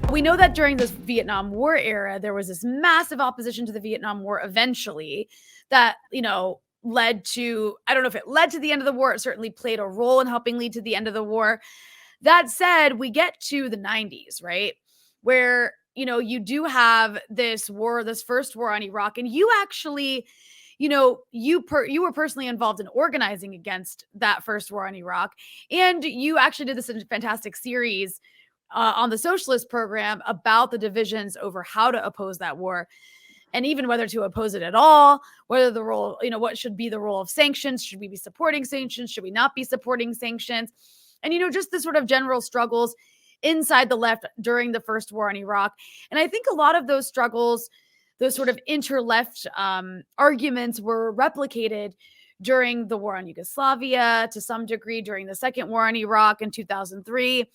We know that during this Vietnam War era, there was this massive opposition to the Vietnam War eventually that, led to, I don't know if it led to the end of the war. It certainly played a role in helping lead to the end of the war. That said, we get to the 90s, right? Where, you do have this war, this first war on Iraq, and you actually, you were personally involved in organizing against that first war on Iraq. And you actually did this fantastic series on the Socialist program about the divisions over how to oppose that war and even whether to oppose it at all, whether the role, what should be the role of sanctions? Should we be supporting sanctions? Should we not be supporting sanctions? And, just the sort of general struggles inside the left during the first war in Iraq. And I think a lot of those struggles, those sort of inter-left arguments were replicated during the war on Yugoslavia, to some degree during the second war in Iraq in 2003.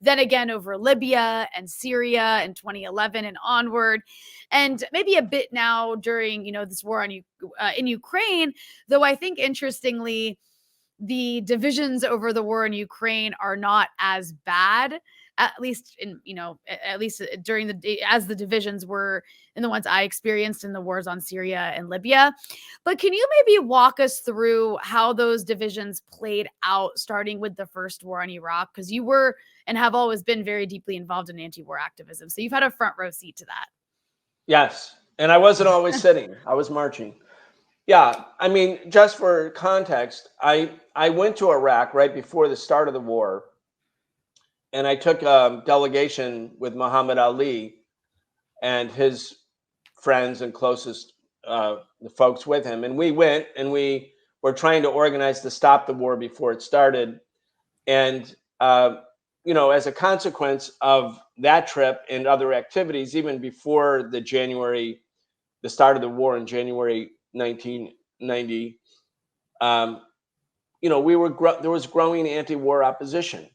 Then again over Libya and Syria in 2011 and onward, and maybe a bit now during this war on in Ukraine. Though I think interestingly, the divisions over the war in Ukraine are not as bad, at least during as the divisions were in the ones I experienced in the wars on Syria and Libya. But can you maybe walk us through how those divisions played out, starting with the first war in Iraq? Because you were and have always been very deeply involved in anti-war activism. So you've had a front row seat to that. Yes. And I wasn't always sitting. I was marching. Yeah. I mean, just for context, I went to Iraq right before the start of the war. And I took a delegation with Muhammad Ali and his friends and closest the folks with him. And we went and we were trying to organize to stop the war before it started. And, as a consequence of that trip and other activities, even before the start of the war in January 1990, there was growing anti-war opposition.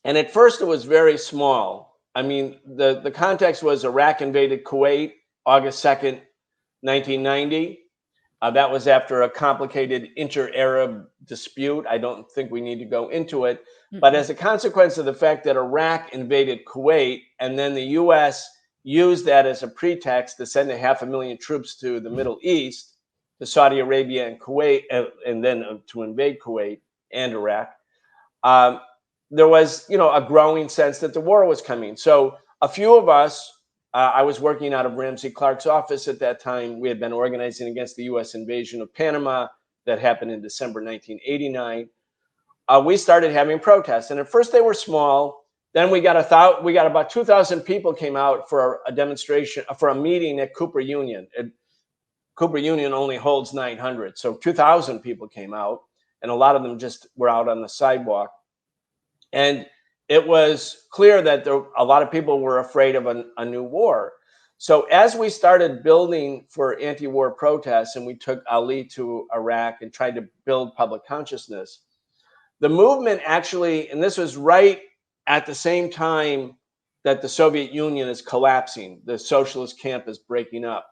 And at first it was very small. I mean, the context was Iraq invaded Kuwait August 2nd, 1990. That was after a complicated inter-Arab dispute. I don't think we need to go into it. But as a consequence of the fact that Iraq invaded Kuwait, and then the U.S. used that as a pretext to send 500,000 troops to the Middle East, to Saudi Arabia and Kuwait, and then to invade Kuwait and Iraq, there was, a growing sense that the war was coming. So a few of us, I was working out of Ramsey Clark's office at that time. We had been organizing against the U.S. invasion of Panama that happened in December 1989. We started having protests, and at first they were small. Then we got about 2,000 people came out for a demonstration, for a meeting at Cooper Union. Cooper Union only holds 900, so 2,000 people came out, and a lot of them just were out on the sidewalk. And it was clear that a lot of people were afraid of a new war. So as we started building for anti-war protests, and we took Ali to Iraq and tried to build public consciousness, the movement actually, and this was right at the same time that the Soviet Union is collapsing, the socialist camp is breaking up.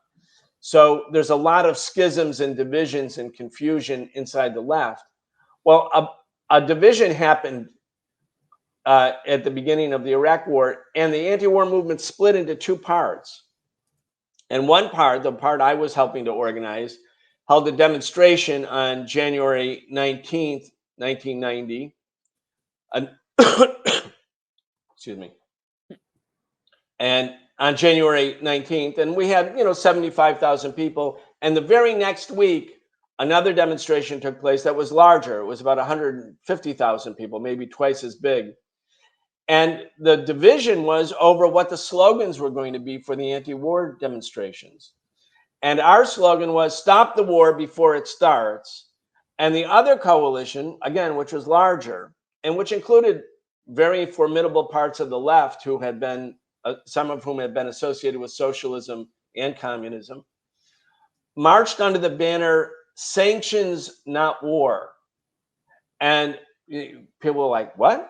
So there's a lot of schisms and divisions and confusion inside the left. Well, a division happened at the beginning of the Iraq War, and the anti-war movement split into two parts. And one part, the part I was helping to organize, held a demonstration on January 19th, 1990. Excuse me. And on January 19th, and we had, 75,000 people. And the very next week, another demonstration took place that was larger. It was about 150,000 people, maybe twice as big. And the division was over what the slogans were going to be for the anti-war demonstrations. And our slogan was, "Stop the war before it starts." And the other coalition, again, which was larger, and which included very formidable parts of the left who had been, some of whom had been associated with socialism and communism, marched under the banner, "Sanctions, not war." And people were like, what?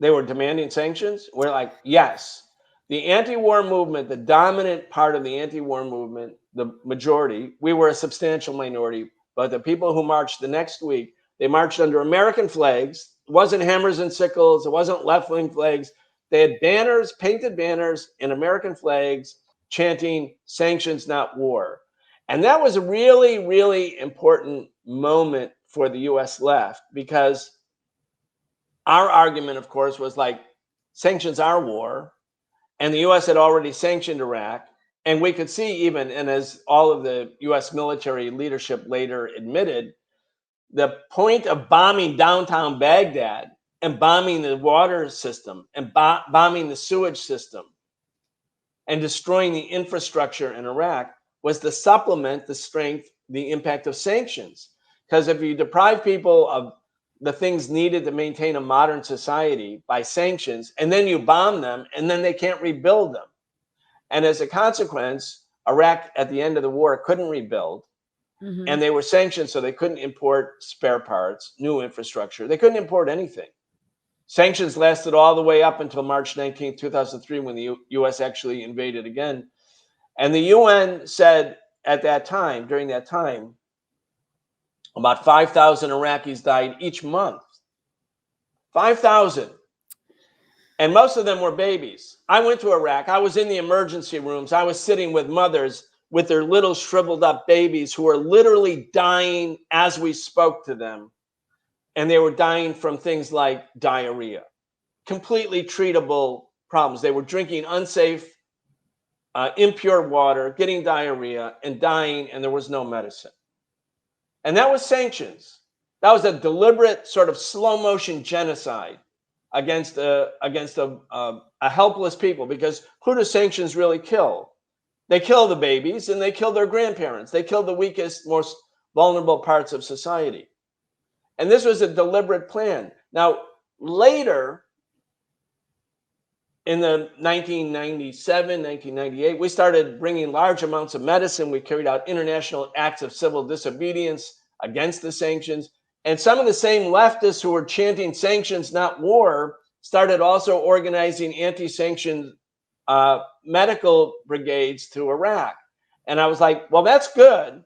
They were demanding sanctions? We're like, yes. The anti-war movement, the dominant part of the anti-war movement, the majority, we were a substantial minority, but the people who marched the next week, they marched under American flags. It wasn't hammers and sickles. It wasn't left-wing flags. They had banners, painted banners and American flags chanting sanctions, not war. And that was a really, really important moment for the US left, because our argument, of course, was like, sanctions are war. And the US had already sanctioned Iraq. And we could see even, and as all of the US military leadership later admitted, the point of bombing downtown Baghdad and bombing the water system and bombing the sewage system and destroying the infrastructure in Iraq was to supplement the strength, the impact of sanctions. Because if you deprive people of the things needed to maintain a modern society by sanctions, and then you bomb them, and then they can't rebuild them. And as a consequence, Iraq at the end of the war couldn't rebuild. Mhm. And they were sanctioned, so they couldn't import spare parts, new infrastructure. They couldn't import anything. Sanctions lasted all the way up until March 19, 2003, when the US actually invaded again. And the UN said at that time, during that time, about 5,000 Iraqis died each month. 5,000. And most of them were babies. I went to Iraq. I was in the emergency rooms. I was sitting with mothers with their little shriveled up babies who were literally dying as we spoke to them. And they were dying from things like diarrhea, completely treatable problems. They were drinking unsafe, impure water, getting diarrhea and dying, and there was no medicine. And that was sanctions. That was a deliberate sort of slow motion genocide against a helpless people, because who do sanctions really kill? They kill the babies and they kill their grandparents. They kill the weakest, most vulnerable parts of society. And this was a deliberate plan. Now, later in the 1997, 1998, we started bringing large amounts of medicine. We carried out international acts of civil disobedience against the sanctions. And some of the same leftists who were chanting sanctions, not war, started also organizing anti-sanction medical brigades to Iraq. And I was like, well, that's good.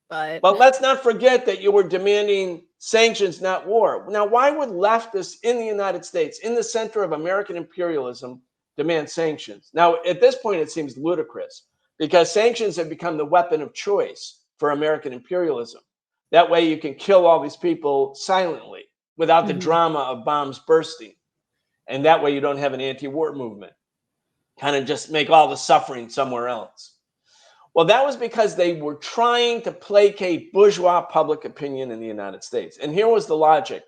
But let's not forget that you were demanding sanctions, not war. Now, why would leftists in the United States, in the center of American imperialism, demand sanctions? Now, at this point, it seems ludicrous, because sanctions have become the weapon of choice for American imperialism. That way you can kill all these people silently without the drama of bombs bursting. And that way you don't have an anti-war movement. Kind of just make all the suffering somewhere else. Well, that was because they were trying to placate bourgeois public opinion in the United States. And here was the logic.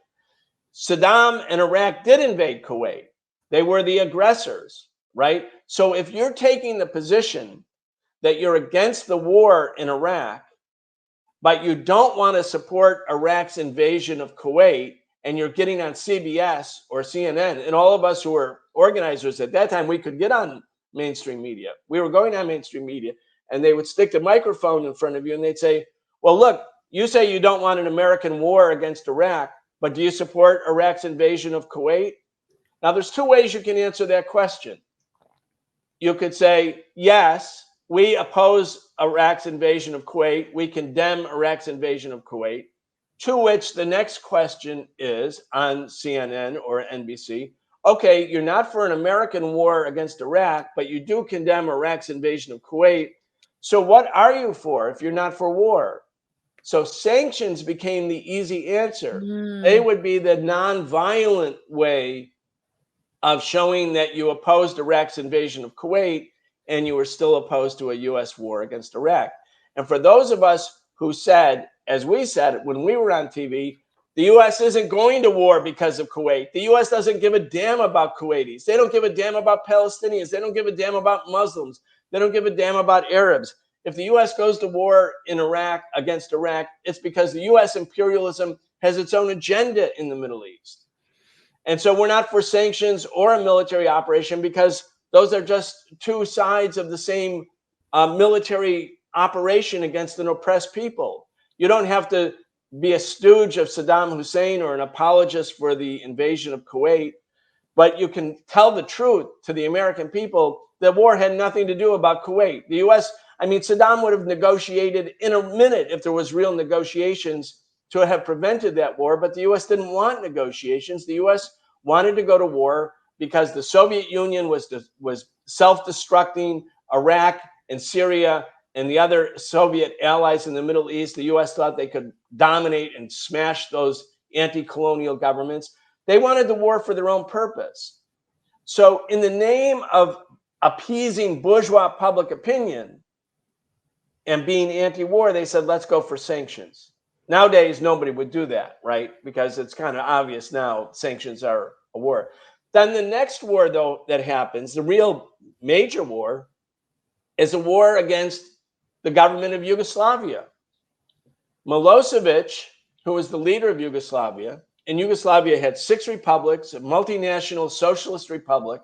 Saddam and Iraq did invade Kuwait. They were the aggressors, right? So if you're taking the position that you're against the war in Iraq, but you don't want to support Iraq's invasion of Kuwait, and you're getting on CBS or CNN, and all of us who were organizers at that time, we could get on mainstream media. We were going on mainstream media, and they would stick the microphone in front of you, and they'd say, well, look, you say you don't want an American war against Iraq, but do you support Iraq's invasion of Kuwait? Now, there's two ways you can answer that question. You could say, yes, we oppose Iraq's invasion of Kuwait. We condemn Iraq's invasion of Kuwait. To which the next question is on CNN or NBC, okay, you're not for an American war against Iraq, but you do condemn Iraq's invasion of Kuwait. So what are you for if you're not for war? So sanctions became the easy answer. They would be the nonviolent way of showing that you opposed Iraq's invasion of Kuwait and you were still opposed to a U.S. war against Iraq. And for those of us who said, as we said when we were on TV, the U.S. isn't going to war because of Kuwait. The U.S. doesn't give a damn about Kuwaitis. They don't give a damn about Palestinians. They don't give a damn about Muslims. They don't give a damn about Arabs. If the U.S. goes to war in Iraq against Iraq, it's because the U.S. imperialism has its own agenda in the Middle East. And so we're not for sanctions or a military operation, because those are just two sides of the same military operation against an oppressed people. You don't have to be a stooge of Saddam Hussein or an apologist for the invasion of Kuwait, but you can tell the truth to the American people that war had nothing to do about Kuwait. The U.S., I mean, Saddam would have negotiated in a minute if there was real negotiations to have prevented that war, but the U.S. didn't want negotiations. The U.S. wanted to go to war because the Soviet Union was self-destructing. Iraq and Syria and the other Soviet allies in the Middle East, the US thought they could dominate and smash those anti-colonial governments. They wanted the war for their own purpose. So in the name of appeasing bourgeois public opinion and being anti-war, they said, let's go for sanctions. Nowadays, nobody would do that, right? Because it's kind of obvious now sanctions are a war. Then the next war, though, that happens, the real major war, is a war against the government of Yugoslavia. Milosevic, who was the leader of Yugoslavia, and Yugoslavia had 6 republics, a multinational socialist republic.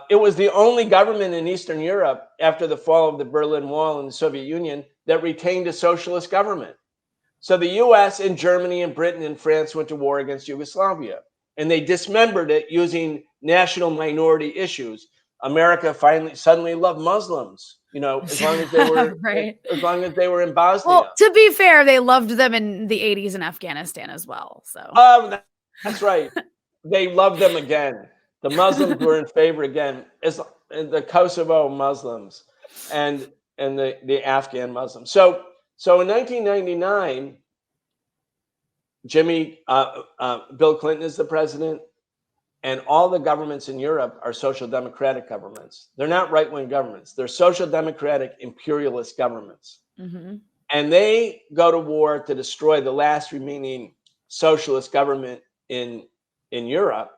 It was the only government in Eastern Europe after the fall of the Berlin Wall and the Soviet Union that retained a socialist government. So the US and Germany and Britain and France went to war against Yugoslavia, and they dismembered it using national minority issues. America suddenly loved Muslims, as long as they were right. as long as they were in Bosnia. Well, to be fair, they loved them in the 80s in Afghanistan as well. So that's right. They loved them again. The Muslims were in favor again. It's the Kosovo Muslims and the Afghan Muslims. So in 1999, Bill Clinton is the president. And all the governments in Europe are social democratic governments. They're not right-wing governments. They're social democratic imperialist governments. Mm-hmm. And they go to war to destroy the last remaining socialist government in Europe.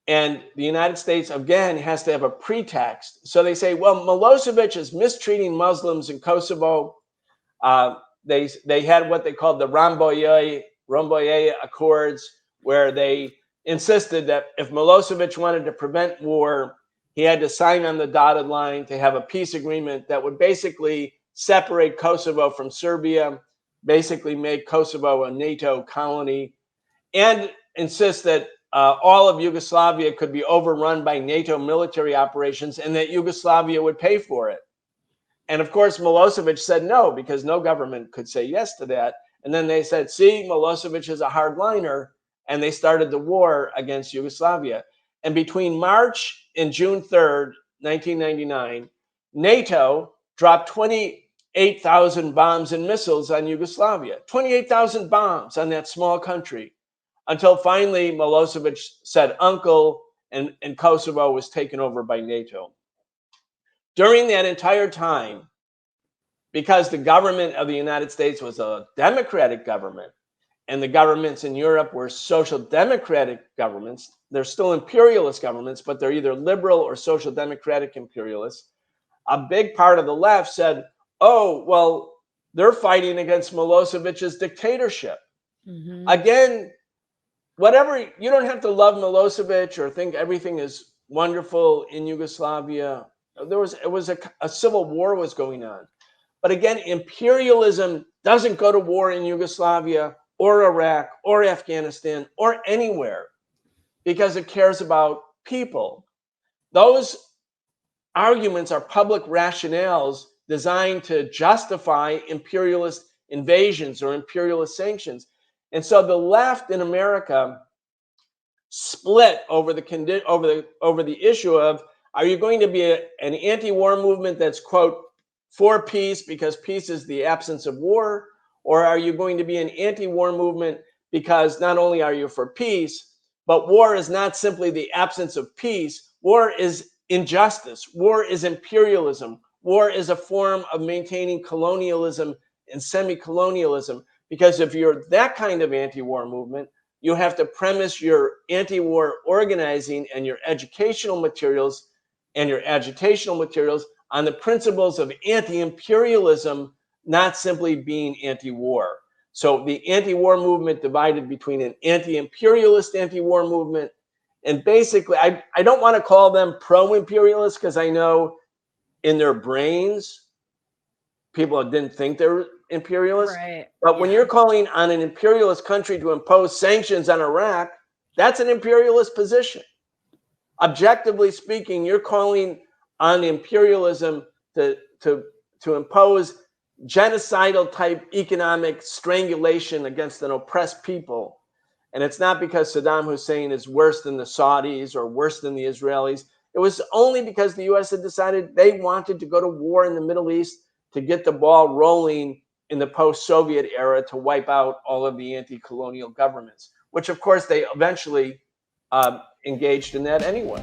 And the United States, again, has to have a pretext. So they say, well, Milosevic is mistreating Muslims in Kosovo. They had what they called the Rambouillet Accords, where they insisted that if Milosevic wanted to prevent war, he had to sign on the dotted line to have a peace agreement that would basically separate Kosovo from Serbia, basically make Kosovo a NATO colony, and insist that all of Yugoslavia could be overrun by NATO military operations and that Yugoslavia would pay for it. And of course, Milosevic said no, because no government could say yes to that. And then they said, see, Milosevic is a hardliner. And they started the war against Yugoslavia. And between March and June 3rd, 1999, NATO dropped 28,000 bombs and missiles on Yugoslavia. 28,000 bombs on that small country, until finally Milosevic said uncle, and Kosovo was taken over by NATO. During that entire time, because the government of the United States was a democratic government, and the governments in Europe were social democratic governments. They're still imperialist governments, but they're either liberal or social democratic imperialists. A big part of the left said, oh, well, they're fighting against Milosevic's dictatorship. Mm-hmm. Again, you don't have to love Milosevic or think everything is wonderful in Yugoslavia. A civil war was going on. But again, imperialism doesn't go to war in Yugoslavia or Iraq, or Afghanistan, or anywhere, because it cares about people. Those arguments are public rationales designed to justify imperialist invasions or imperialist sanctions. And so the left in America split over the issue of, are you going to be an anti-war movement that's, quote, for peace because peace is the absence of war? Or are you going to be an anti-war movement because not only are you for peace, but war is not simply the absence of peace. War is injustice. War is imperialism. War is a form of maintaining colonialism and semi-colonialism. Because if you're that kind of anti-war movement, you have to premise your anti-war organizing and your educational materials and your agitational materials on the principles of anti-imperialism, not simply being anti-war. So the anti-war movement divided between an anti-imperialist anti-war movement, and basically, I don't want to call them pro-imperialist, because I know in their brains, people didn't think they were imperialists. Right. But when you're calling on an imperialist country to impose sanctions on Iraq, that's an imperialist position. Objectively speaking, you're calling on imperialism to impose genocidal type economic strangulation against an oppressed people. And it's not because Saddam Hussein is worse than the Saudis or worse than the Israelis. It was only because the US had decided they wanted to go to war in the Middle East to get the ball rolling in the post-Soviet era to wipe out all of the anti-colonial governments, which of course they eventually engaged in that anyway.